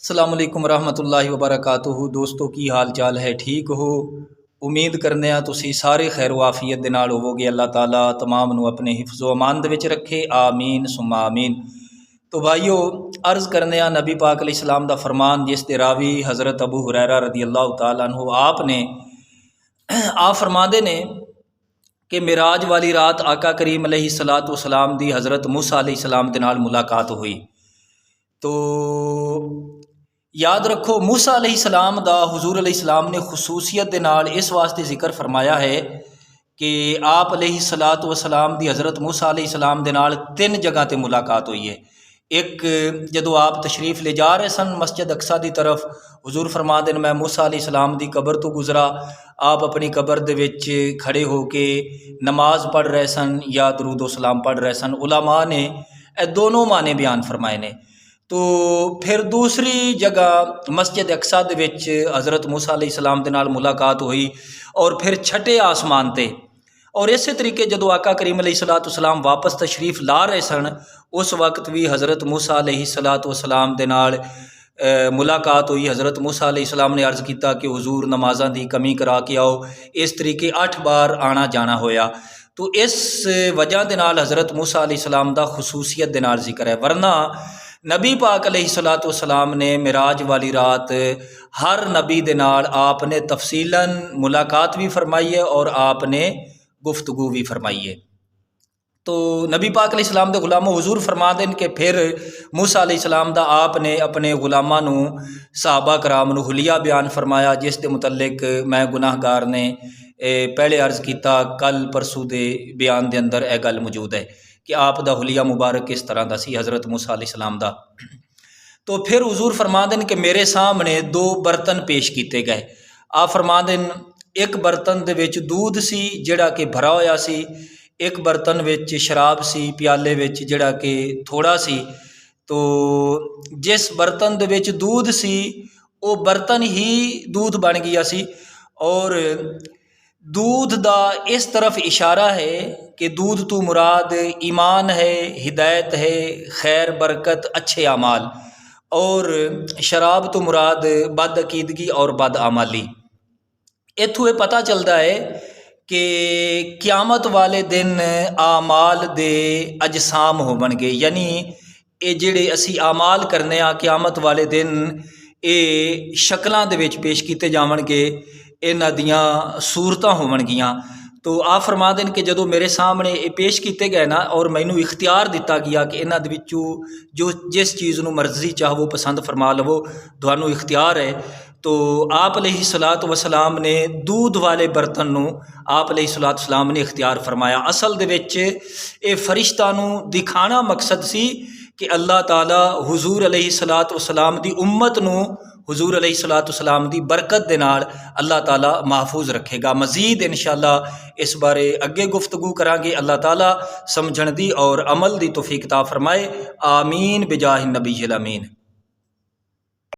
अस्सलाम वालेकुम रहमतुल्लाहि व बरकातुहू। दोस्तों की हाल चाल है, ठीक हो? उम्मीद करने तुसी सारे खैर वाफियत दे नाल होवोगे। अल्लाह ताला तमाम नू अपने हिफ्ज़ो अमान दे विच रखे, आमीन सुम्मा आमीन। तो भाईओ, अर्ज़ करने नबी पाक अलैहिस्सलाम दा फरमान, जिस दे रावी हज़रत अबू हुरैरा रदी अल्लाह तआला अन्हु आपने आप फरमाते ने कि मिराज वाली रात आका करीम अलैहिस्सलातु वस्सलाम दी हज़रत मूसा अलैहिस्सलाम दे नाल मुलाकात हुई। तो याद रखो, मूसा अलैहिस्सलाम दा हुजूर अलैहिस्सलाम ने खसूसियत दे नाल इस वास्ते जिक्र फरमाया है कि आप अलैहिस्सलातु वस्सलाम दी हज़रत मूसा अलैहिस्सलाम दे नाल 3 जगह ते मुलाकात हुई है। एक जदों आप तशरीफ़ ले जा रहे सन मस्जिद अक्सा की तरफ, हुजूर फरमा देन मैं मूसा अलैहिस्सलाम दी कबर तो गुजरा। आप अपनी कबर दे विच खड़े होके नमाज पढ़ रहे सन या दरूदो सलाम पढ़ रहे सन। उलमा ने ए दोनों माने बयान फरमाए ने। तो फिर दूसरी जगह मस्जिद अक्सा दे विच हज़रत मूसा अलैहिस्सलाम दे नाल मुलाकात हुई और फिर छठे आसमान ते। और इस तरीके जदों आका करीम अलैहिस्सलातु वस्सलाम वापस तशरीफ़ ला रहे सन, उस वक्त भी हज़रत मूसा अलैहिस्सलातु वस्सलाम दे नाल मुलाकात हुई। हज़रत मूसा अलैहिस्सलाम ने अर्ज़ किया कि हुजूर नमाज़ां दी कमी करा के आओ। इस तरीके 8 बार आना जाना होया। तो इस वजह दे नाल हज़रत मूसा अलैहिस्सलाम दा खसूसियत दे नाल जिक्र है। वरना नबी पाक अलैहिस्सलातु वस्सलाम ने मिराज वाली रात हर नबी दे नाल आपने तफसीलन मुलाकात भी फरमाई है और आपने गुफ्तगू भी फरमाई है। तो नबी पाक अलैहिस्सलाम दे गुलामों, हुजूर फरमा देन कि फिर मूसा अलैहिस्सलाम दा आपने अपने गुलामां नू सहाबा कराम नू हुलिया बयान फरमाया, जिस दे मुतल्लिक मैं गुनाहगार ने पहले अर्ज़ किया, कल परसों दे बयान दे अंदर यह गल मौजूद है कि आप दा हुलिया मुबारक किस तरह दा सी हज़रत मूसा अलैहिस्सलाम दा। तो फिर हुजूर फरमा देन कि मेरे सामने 2 बर्तन पेश किए गए। आप फरमा देन एक बर्तन दे विच दूध सी जिहड़ा कि भरा होया सी, एक बर्तन विच शराब सी प्याले विच जिहड़ा कि थोड़ा सी। तो जिस बर्तन दे विच दूध सी वो बर्तन ही दूध बन गया सी। और दूध दा इस तरफ इशारा है कि दूध तो मुराद ईमान है, हिदायत है, खैर बरकत, अच्छे अमाल। और शराब तो मुराद बदअकीदगी और बदआमाली। इत्थों ये पता चलता है कि क़यामत वाले दिन आमाल दे अजसाम होवणगे, यानी ये जिहड़े असी आमाल करने क़यामत वाले दिन ये शक्लां दे विच पेश किए जावणगे, इन्हां दियां सूरतां होवणगियां। तो आप फरमा देन कि जदों मेरे सामने ये पेश किए गए ना और मैनू इख्तियार दिता गया कि इन्हां दे विचों जो जिस चीज़ नू मर्जी चाहो पसंद फरमा लवो, तुहानू इख्तियार है। तो आप अलैहिस्सलातु वस्सलाम ने दूध वाले बर्तन नू आप अलैहिस्सलातु वस्सलाम ने इख्तियार फरमाया। असल दे विच ये फरिश्ता नू दिखाना मकसद सी कि अल्लाह ताला हुजूर अलैहिस्सलातु वस्सलाम दी उम्मत नू हुजूर अलैहिस्सलातु वस्सलाम दी बरकत दे नाल अल्लाह ताला महफूज रखेगा। मज़ीद इंशाअल्लाह इस बारे अगे गुफ्तगू करांगे। अल्लाह ताला समझण दी और अमल दी तौफीक अता फरमाए। आमीन बिजाहि नबील अमीन।